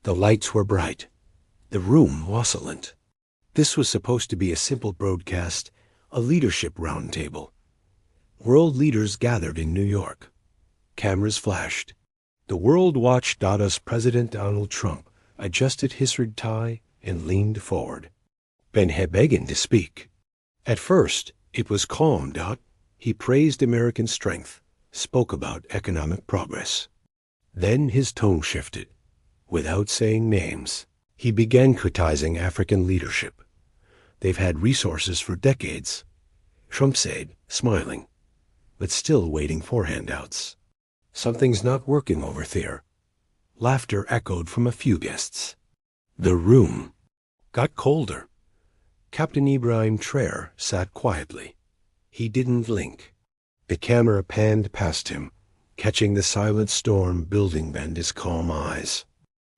The lights were bright. The room oscillant. This was supposed to be a simple broadcast, a leadership roundtable. World leaders gathered in New York. Cameras flashed. The world watched as President Donald Trump adjusted his red tie and leaned forward. Ben had begun to speak. At first, it was calm. He praised American strength, spoke about economic progress. Then his tone shifted. Without saying names, he began criticizing African leadership. They've had resources for decades, Trump said, smiling, but still waiting for handouts. Something's not working over there. Laughter echoed from a few guests. The room got colder. Captain Ibrahim Traoré sat quietly. He didn't blink. The camera panned past him, catching the silent storm building beneath his calm eyes.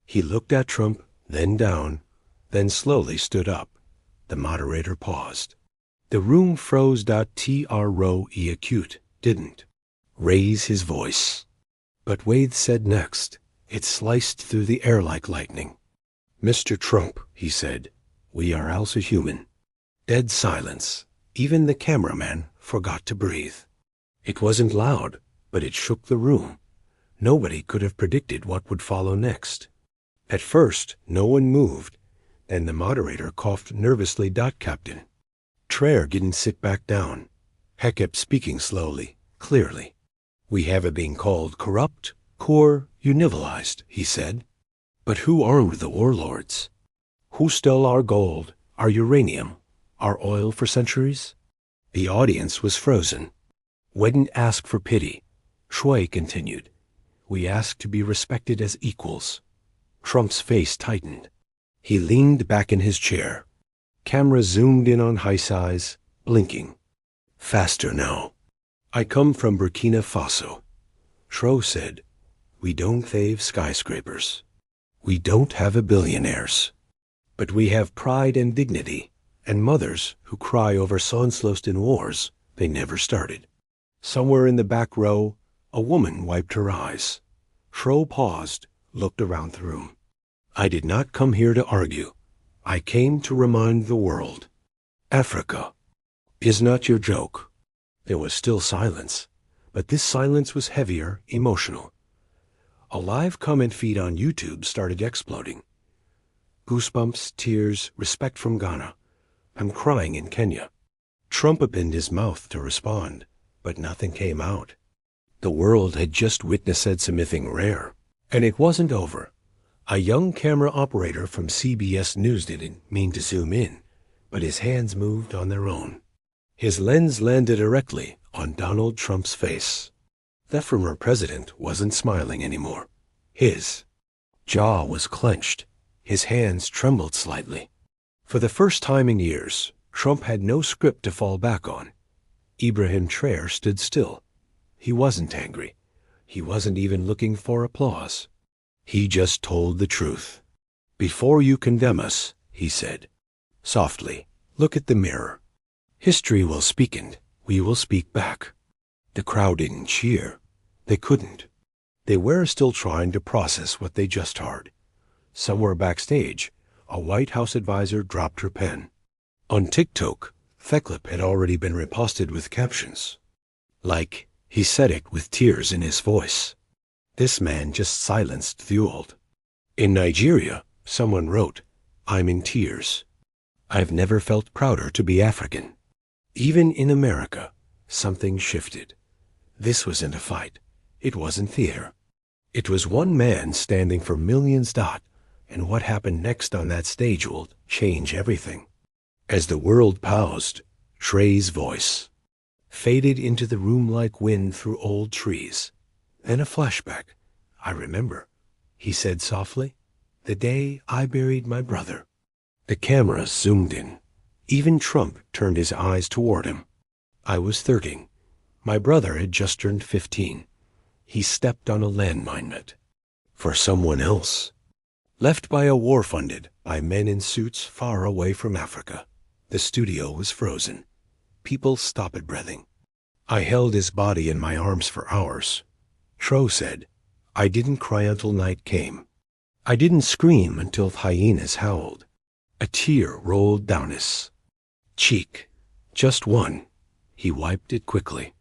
He looked at Trump, then down, then slowly stood up. The moderator paused. The room froze. Traoré acute didn't raise his voice. But Wade said next. It sliced through the air like lightning. "Mr. Trump," he said, "we are also human." Dead silence. Even the cameraman forgot to breathe. It wasn't loud, but it shook the room. Nobody could have predicted what would follow next. At first, no one moved. Then the moderator coughed nervously. Captain Traoré didn't sit back down. He kept speaking slowly, clearly. "We have been called corrupt, univilized," he said. "But who armed the warlords? Who stole our gold, our uranium, our oil for centuries?" The audience was frozen. "We didn't ask for pity," Traoré continued. "We asked to be respected as equals." Trump's face tightened. He leaned back in his chair. Camera zoomed in on his eyes, blinking. "Faster now. I come from Burkina Faso." Traoré said, "We don't have skyscrapers. We don't have billionaires. But we have pride and dignity, and mothers who cry over sons lost in wars they never started." Somewhere in the back row, a woman wiped her eyes. Traoré paused, looked around the room. "I did not come here to argue. I came to remind the world. Africa is not your joke." There was still silence, but this silence was heavier, emotional. A live comment feed on YouTube started exploding. Goosebumps, tears, respect from Ghana. I'm crying in Kenya. Trump opened his mouth to respond, but nothing came out. The world had just witnessed something rare, and it wasn't over. A young camera operator from CBS News didn't mean to zoom in, but his hands moved on their own. His lens landed directly on Donald Trump's face. The former president wasn't smiling anymore. His jaw was clenched. His hands trembled slightly. For the first time in years, Trump had no script to fall back on. Ibrahim Traoré stood still. He wasn't angry. He wasn't even looking for applause. He just told the truth. "Before you condemn us," he said, softly, "look at the mirror. History will speak and we will speak back." The crowd didn't cheer. They couldn't. They were still trying to process what they just heard. Somewhere backstage, a White House advisor dropped her pen. On TikTok, the clip had already been reposted with captions. Like, he said it with tears in his voice. This man just silenced the world. In Nigeria, someone wrote, "I'm in tears. I've never felt prouder to be African." Even in America, something shifted. This wasn't a fight. It wasn't theater. It was one man standing for millions. And what happened next on that stage will change everything. As the world paused, Traoré's voice faded into the room like wind through old trees. Then a flashback. "I remember," he said softly, "the day I buried my brother." The camera zoomed in. Even Trump turned his eyes toward him. "I was 13. My brother had just turned 15. He stepped on a landmine net. For someone else. Left by a war funded by men in suits far away from Africa." The studio was frozen. People stopped breathing. "I held his body in my arms for hours." Traoré said, "I didn't cry until night came." I didn't scream until hyenas howled. A tear rolled down his cheek. Just one. He wiped it quickly.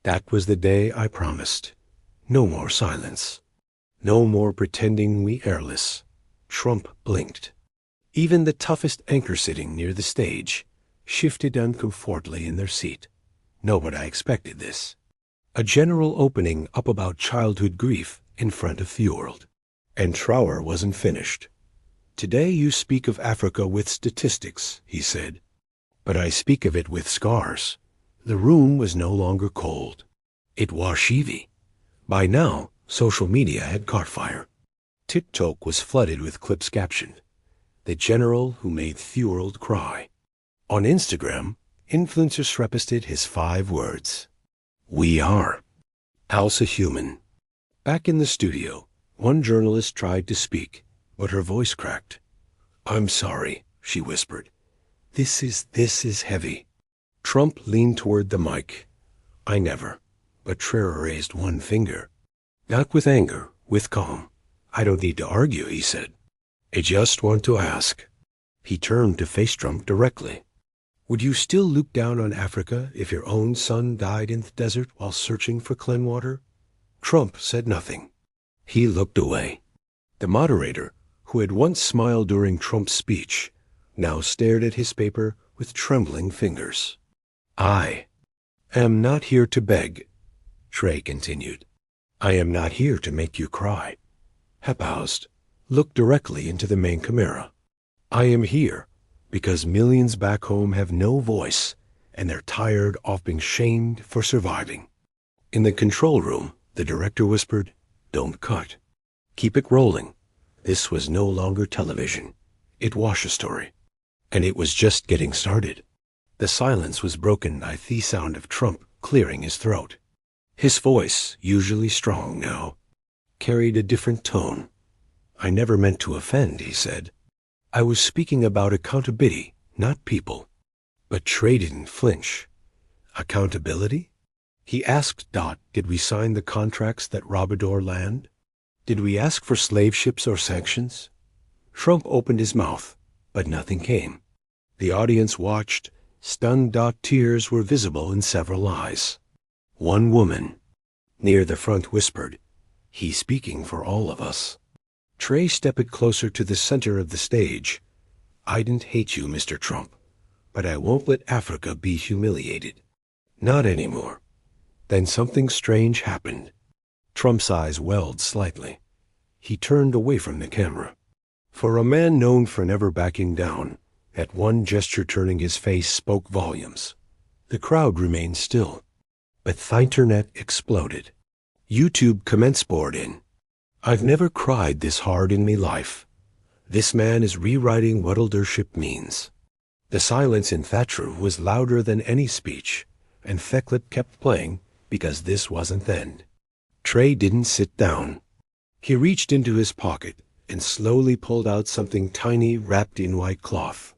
That was the day I promised. No more silence. No more pretending we airless. Trump blinked. Even the toughest anchor sitting near the stage shifted uncomfortably in their seat. Nobody expected this. A general opening up about childhood grief in front of Fjord. And Traoré wasn't finished. Today you speak of Africa with statistics, he said. But I speak of it with scars. The room was no longer cold. It was sheavy. By now, social media had caught fire. TikTok was flooded with clips captioned, "The General Who Made Fjord Cry." On Instagram, influencers reposted his 5 words. We are. How's a human? Back in the studio, one journalist tried to speak, but her voice cracked. I'm sorry, she whispered. This is heavy. Trump leaned toward the mic. I never. But Traoré raised one finger. Not with anger, with calm. I don't need to argue, he said. I just want to ask. He turned to face Trump directly. Would you still look down on Africa if your own son died in the desert while searching for clean water? Trump said nothing. He looked away. The moderator, who had once smiled during Trump's speech, now stared at his paper with trembling fingers. I am not here to beg, Trey continued. I am not here to make you cry. He paused, looked directly into the main camera. I am here because millions back home have no voice and they're tired of being shamed for surviving. In the control room, the director whispered, Don't cut. Keep it rolling. This was no longer television. It was a story. And it was just getting started. The silence was broken by the sound of Trump clearing his throat. His voice, usually strong now, carried a different tone. I never meant to offend, he said. I was speaking about accountability, not people. But Trey didn't flinch. Accountability? He asked Dot, did we sign the contracts that robbed our land? Did we ask for slave ships or sanctions? Trump opened his mouth, but nothing came. The audience watched. Stunned. Tears were visible in several eyes. One woman, near the front, whispered, He's speaking for all of us. Trey stepped closer to the center of the stage. I didn't hate you, Mr. Trump, but I won't let Africa be humiliated. Not anymore. Then something strange happened. Trump's eyes welled slightly. He turned away from the camera. For a man known for never backing down, that one gesture turning his face spoke volumes. The crowd remained still, but the internet exploded. YouTube comments poured in. I've never cried this hard in me life. This man is rewriting what leadership means. The silence in Thatcher was louder than any speech, and Theclet kept playing because this wasn't the end. Trey didn't sit down. He reached into his pocket and slowly pulled out something tiny wrapped in white cloth.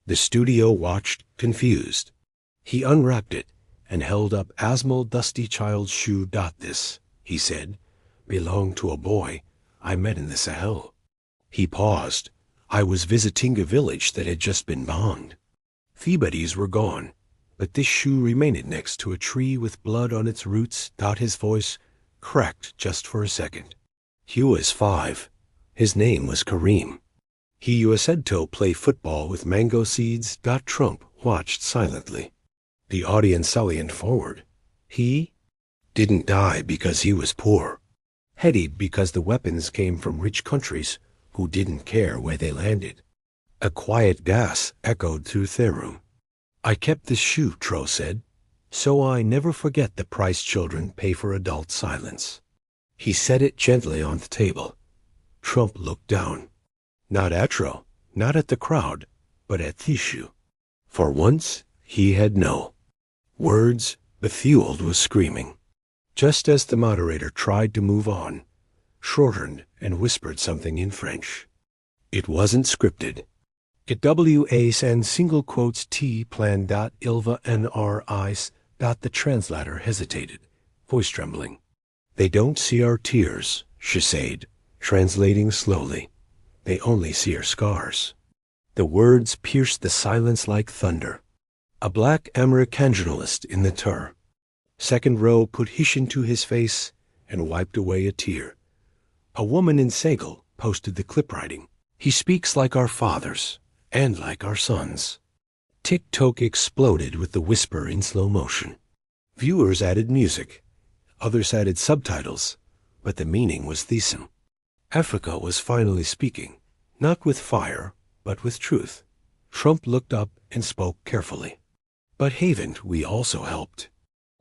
The studio watched, confused. He unwrapped it and held up Asmal dusty child's shoe. This, he said, belonged to a boy I met in the Sahel. He paused. I was visiting a village that had just been bombed. Thebades were gone, but this shoe remained next to a tree with blood on its roots. His voice cracked just for a second. He was 5. His name was Kareem. He was said to play football with mango seeds. Trump watched silently. The audience leaned forward. He didn't die because he was poor. Headed because the weapons came from rich countries who didn't care where they landed. A quiet gas echoed through the room. I kept this shoe, Tro said, so I never forget the price children pay for adult silence. He set it gently on the table. Trump looked down. Not at Tro, not at the crowd, but at the shoe. For once, he had no words. The fueled was screaming. Just as the moderator tried to move on, shortened and whispered something in French. It wasn't scripted. It was and single quotes T plan. Ilva nris. The translator hesitated, voice trembling. They don't see our tears, she said, translating slowly. They only see her scars. The words pierced the silence like thunder. A black Americanjournalist in the tour. Second row put Hishin to his face and wiped away a tear. A woman in Segal posted the clip writing. He speaks like our fathers and like our sons. TikTok exploded with the whisper in slow motion. Viewers added music. Others added subtitles, but the meaning was theism. Africa was finally speaking, not with fire, but with truth. Trump looked up and spoke carefully. But haven't we also helped?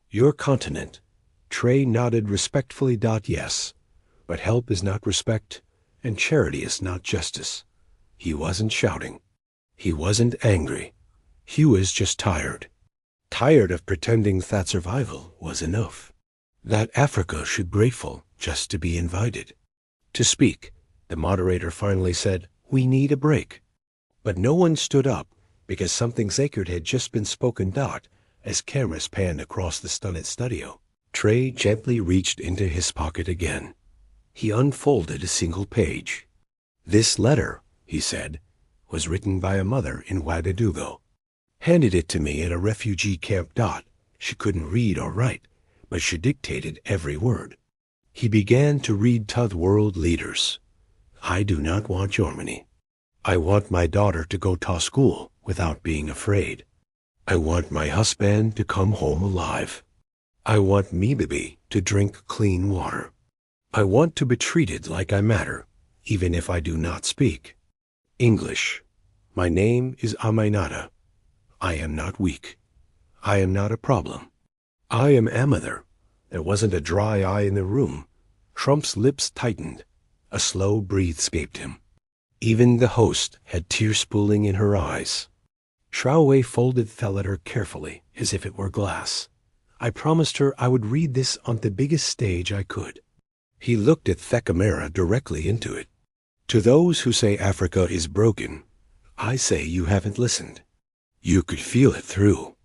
Your continent. Trey nodded respectfully. Yes, but help is not respect, and charity is not justice. He wasn't shouting. He wasn't angry. He was just tired. Tired of pretending that survival was enough. That Africa should be grateful just to be invited. To speak, the moderator finally said, "We need a break." But no one stood up, because something sacred had just been spoken. As cameras panned across the stunned studio, Trey gently reached into his pocket again. He unfolded a single page. "This letter," he said, "was written by a mother in Ouagadougou. Handed it to me at a refugee camp. She couldn't read or write, but she dictated every word." He began to read to the world leaders. "I do not want Germany. I want my daughter to go to school without being afraid. I want my husband to come home alive. I want me baby to drink clean water. I want to be treated like I matter, even if I do not speak English. My name is Amainata. I am not weak. I am not a problem. I am Amather." There wasn't a dry eye in the room. Trump's lips tightened. A slow breath escaped him. Even the host had tears spooling in her eyes. Traoré folded the letter carefully, as if it were glass. "I promised her I would read this on the biggest stage I could." He looked at the camera directly into it. "To those who say Africa is broken, I say you haven't listened. You could feel it through.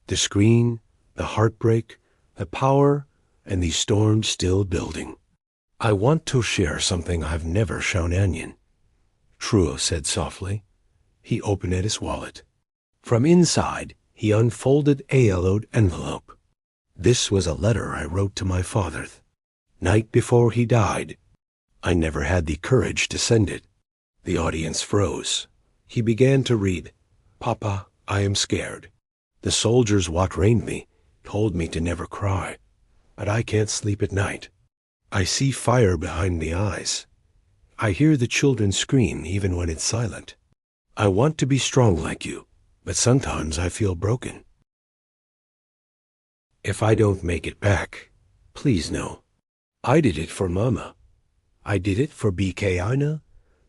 The screen, the heartbreak, the power, and the storm still building. I want to share something I've never shown Onion." Truo said softly. He opened his wallet. From inside, he unfolded a yellowed envelope. "This was a letter I wrote to my father. Night before he died. I never had the courage to send it." The audience froze. He began to read. "Papa, I am scared. The soldiers what trained me told me to never cry, but I can't sleep at night. I see fire behind the eyes. I hear the children scream even when it's silent. I want to be strong like you, but sometimes I feel broken. If I don't make it back, please know. I did it for Mama. I did it for BK Aina."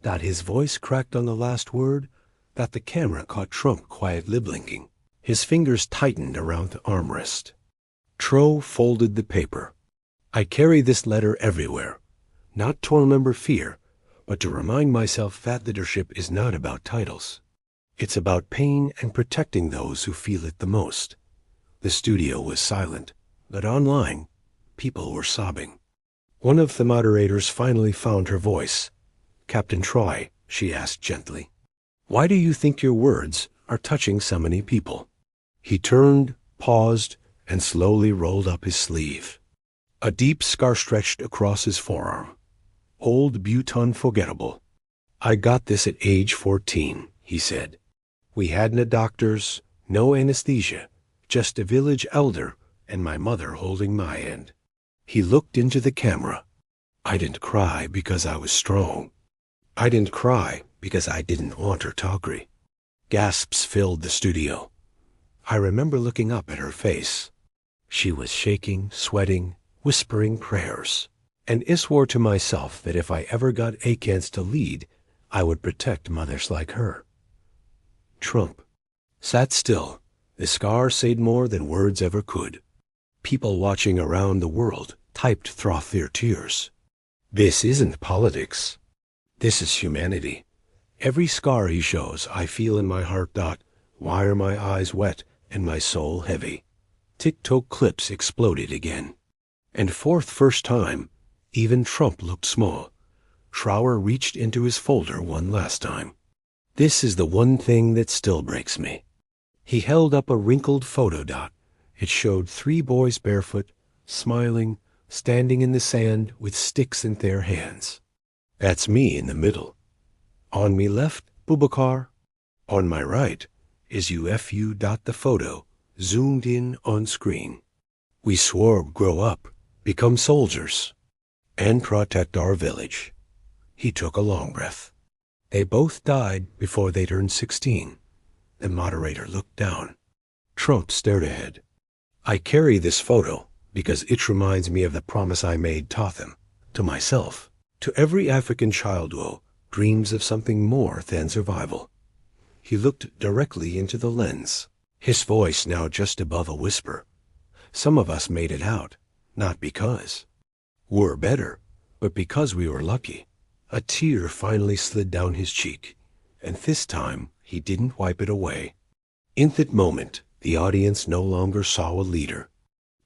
That his voice cracked on the last word, that the camera caught Trump quietly blinking. His fingers tightened around the armrest. Tro folded the paper. "I carry this letter everywhere, not to remember fear, but to remind myself that leadership is not about titles. It's about pain and protecting those who feel it the most." The studio was silent, but online, people were sobbing. One of the moderators finally found her voice. "Captain Troy," she asked gently, "why do you think your words are touching so many people?" He turned, paused, and slowly rolled up his sleeve. A deep scar stretched across his forearm. "Old Butte unforgettable. I got this at age 14, he said. "We had no doctors, no anesthesia, just a village elder and my mother holding my hand." He looked into the camera. "I didn't cry because I was strong. I didn't cry because I didn't want her to agree." Gasps filled the studio. I remember looking up at her face. She was shaking, sweating, whispering prayers. And I swore to myself that if I ever got a chance to lead, I would protect mothers like her. Trump sat still. The scar said more than words ever could. People watching around the world typed through their tears. This isn't politics. This is humanity. Every scar he shows, I feel in my heart. Why are my eyes wet and my soul heavy? TikTok clips exploded again. And for the first time, even Trump looked small. Traoré reached into his folder one last time. This is the one thing that still breaks me. He held up a wrinkled photo dot. It showed 3 boys barefoot, smiling, standing in the sand with sticks in their hands. That's me in the middle. On me left, Boubacar. On my right is UFU. The photo, zoomed in on screen. We swore grow up, become soldiers, and protect our village. He took a long breath. They both died before they turned 16. The moderator looked down. Trump stared ahead. I carry this photo because it reminds me of the promise I made Totham, to myself, to every African child who dreams of something more than survival. He looked directly into the lens, his voice now just above a whisper. Some of us made it out, not because we're better, but because we were lucky. A tear finally slid down his cheek, and this time he didn't wipe it away. In that moment, the audience no longer saw a leader.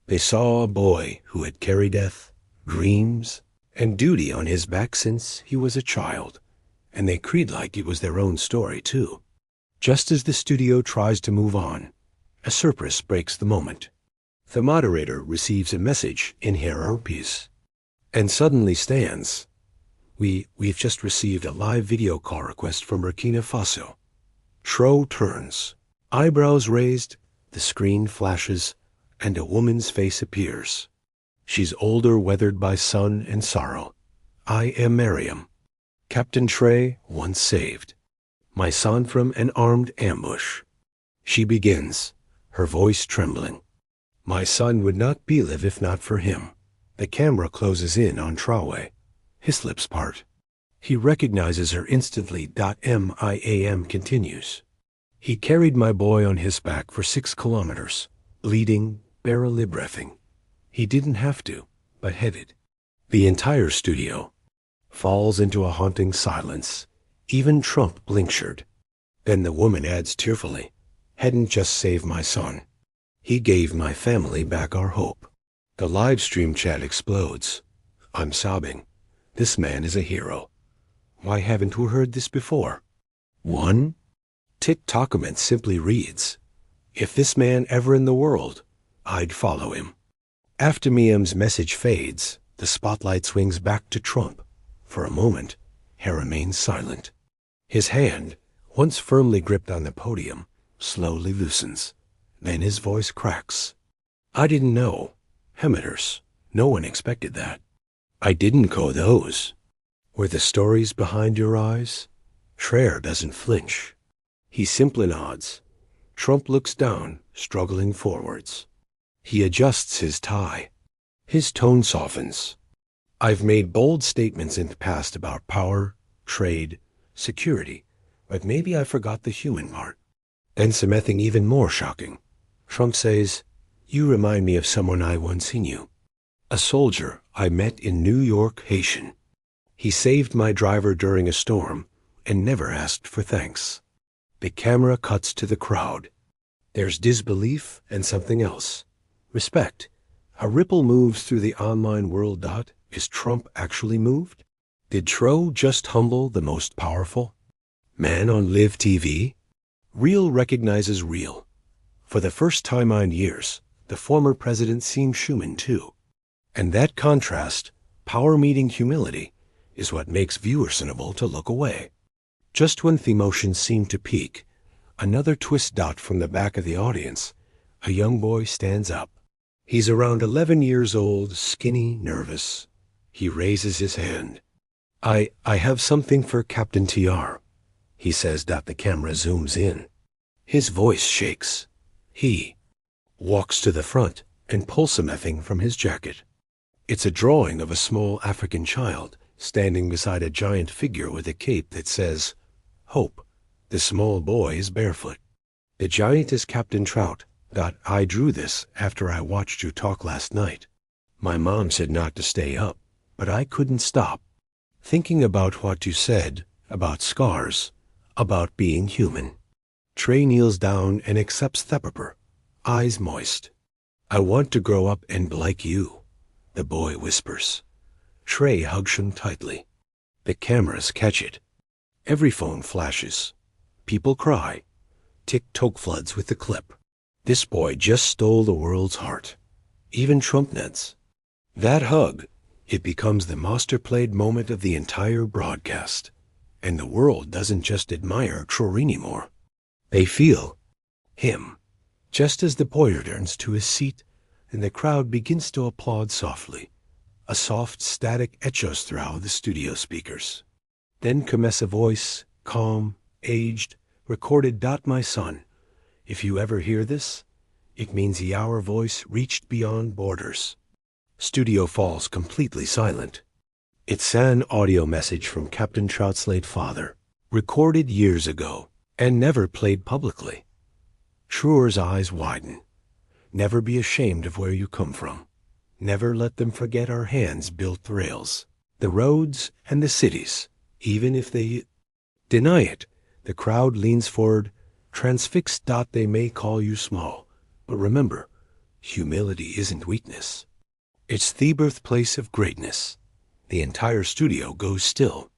They saw a boy who had carried death, dreams, and duty on his back since he was a child, and they cried like it was their own story, too. Just as the studio tries to move on, a surprise breaks the moment. The moderator receives a message in hierarchies, and suddenly stands. We've just received a live video call request from Burkina Faso. Tro turns, eyebrows raised, the screen flashes, and a woman's face appears. She's older, weathered by sun and sorrow. I am Miriam, Captain Traoré once saved. My son from an armed ambush. She begins, her voice trembling. My son would not be live if not for him. The camera closes in on Traoré. His lips part. He recognizes her instantly. MIAM continues. He carried my boy on his back for 6 kilometers, bleeding, barely breathing. He didn't have to, but headed. The entire studio falls into a haunting silence. Even Trump blinkered. Then the woman adds tearfully, hadn't just saved my son. He gave my family back our hope. The live stream chat explodes. I'm sobbing. This man is a hero. Why haven't we heard this before? One TikTok comment simply reads, if this man ever in the world, I'd follow him. After Miam's message fades, the spotlight swings back to Trump. For a moment, he remains silent. His hand, once firmly gripped on the podium, slowly loosens. Then his voice cracks. I didn't know. Hemeters. No one expected that. I didn't code those. Were the stories behind your eyes? Traoré doesn't flinch. He simply nods. Trump looks down, struggling forwards. He adjusts his tie. His tone softens. I've made bold statements in the past about power, trade, security, but maybe I forgot the human part. Then something even more shocking. Trump says, you remind me of someone I once knew. A soldier I met in New York, Haitian. He saved my driver during a storm and never asked for thanks. The camera cuts to the crowd. There's disbelief and something else. Respect. A ripple moves through the online world. Is Trump actually moved? Did Tro just humble the most powerful man on live TV? Real recognizes real. For the first time in years, the former president seems human too. And that contrast, power meeting humility, is what makes viewers unable to look away. Just when the emotions seem to peak, another twist dot from the back of the audience, a young boy stands up. He's around 11 years old, skinny, nervous. He raises his hand. I have something for Captain TR, he says. The camera zooms in. His voice shakes. He walks to the front and pulls something from his jacket. It's a drawing of a small African child standing beside a giant figure with a cape that says, Hope. The small boy is barefoot. The giant is Captain Trout. I drew this after I watched you talk last night. My mom said not to stay up, but I couldn't stop. Thinking about what you said, about scars, about being human. Traoré kneels down and accepts the paper, eyes moist. I want to grow up and be like you, the boy whispers. Traoré hugs him tightly. The cameras catch it. Every phone flashes. People cry. TikTok floods with the clip. This boy just stole the world's heart. Even Trumpnets. That hug, it becomes the master-played moment of the entire broadcast. And the world doesn't just admire Traoré anymore. They feel him. Just as the boy returns to his seat and the crowd begins to applaud softly, a soft static echoes throughout the studio speakers. Then comes a voice, calm, aged, recorded. My son, if you ever hear this, it means our voice reached beyond borders. Studio falls completely silent. It's an audio message from Captain Trout's father, recorded years ago and never played publicly. Traoré's eyes widen. Never be ashamed of where you come from. Never let them forget our hands built the rails, the roads, and the cities, even if they deny it. The crowd leans forward, transfixed. They may call you small, but remember, humility isn't weakness. It's the birthplace of greatness. The entire studio goes still.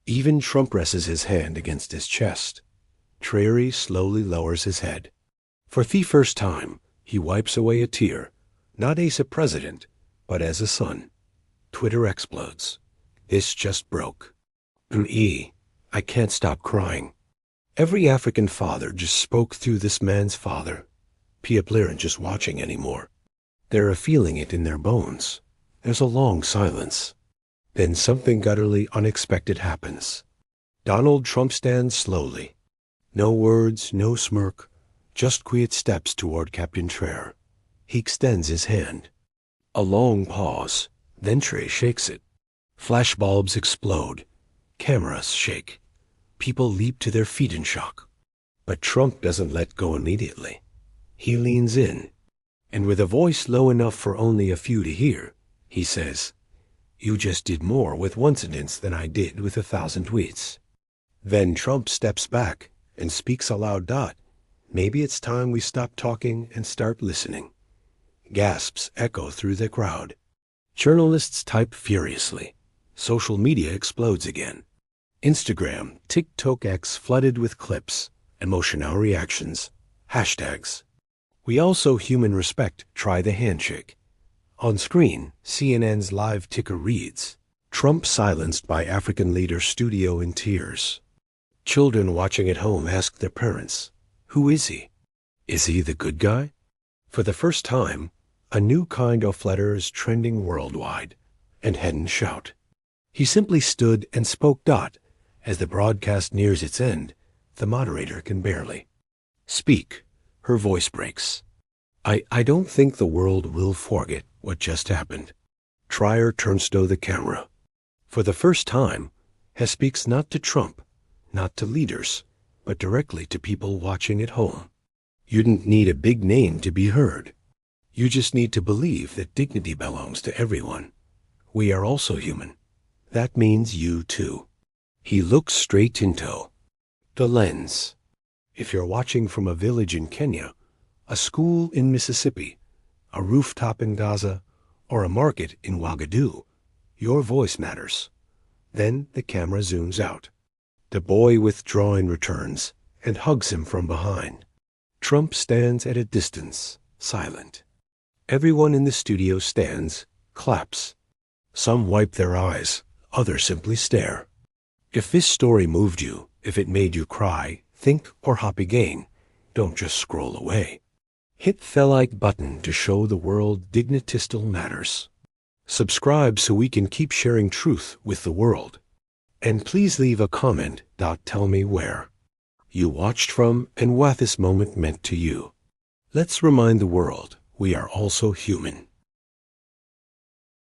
Even Trump rests his hand against his chest. Traoré slowly lowers his head. For the first time, he wipes away a tear, not as a president, but as a son. Twitter explodes. This just broke. I can't stop crying. Every African father just spoke through this man's father. People aren't just watching anymore. They're feeling it in their bones. There's a long silence. Then something utterly unexpected happens. Donald Trump stands slowly. No words, no smirk, just quiet steps toward Captain Traoré. He extends his hand. A long pause, then Traoré shakes it. Flashbulbs explode. Cameras shake. People leap to their feet in shock. But Trump doesn't let go immediately. He leans in, and with a voice low enough for only a few to hear, he says, "You just did more with one sentence than I did with 1,000 tweets." Then Trump steps back and speaks aloud. Maybe it's time we stop talking and start listening. Gasps echo through the crowd. Journalists type furiously. Social media explodes again. Instagram, TikTok, X flooded with clips, emotional reactions, hashtags. We also human respect try the handshake. On screen, CNN's live ticker reads, "Trump silenced by African leader studio in tears." Children watching at home ask their parents, who is he? Is he the good guy? For the first time, a new kind of letter is trending worldwide, and hadn't shout. He simply stood and spoke. As the broadcast nears its end, the moderator can barely speak. Her voice breaks. I don't think the world will forget what just happened. Traoré turns to the camera. For the first time, he speaks not to Trump, not to leaders, but directly to people watching at home. You didn't need a big name to be heard. You just need to believe that dignity belongs to everyone. We are also human. That means you too. He looks straight into the lens. If you're watching from a village in Kenya, a school in Mississippi, a rooftop in Gaza, or a market in Ouagadougou, your voice matters. Then the camera zooms out. The boy withdrawing returns and hugs him from behind. Trump stands at a distance, silent. Everyone in the studio stands, claps. Some wipe their eyes, others simply stare. If this story moved you, if it made you cry, think, or hop again, don't just scroll away. Hit the like button to show the world dignity still matters. Subscribe so we can keep sharing truth with the world. And please leave a comment. Tell me where you watched from and what this moment meant to you. Let's remind the world we are also human.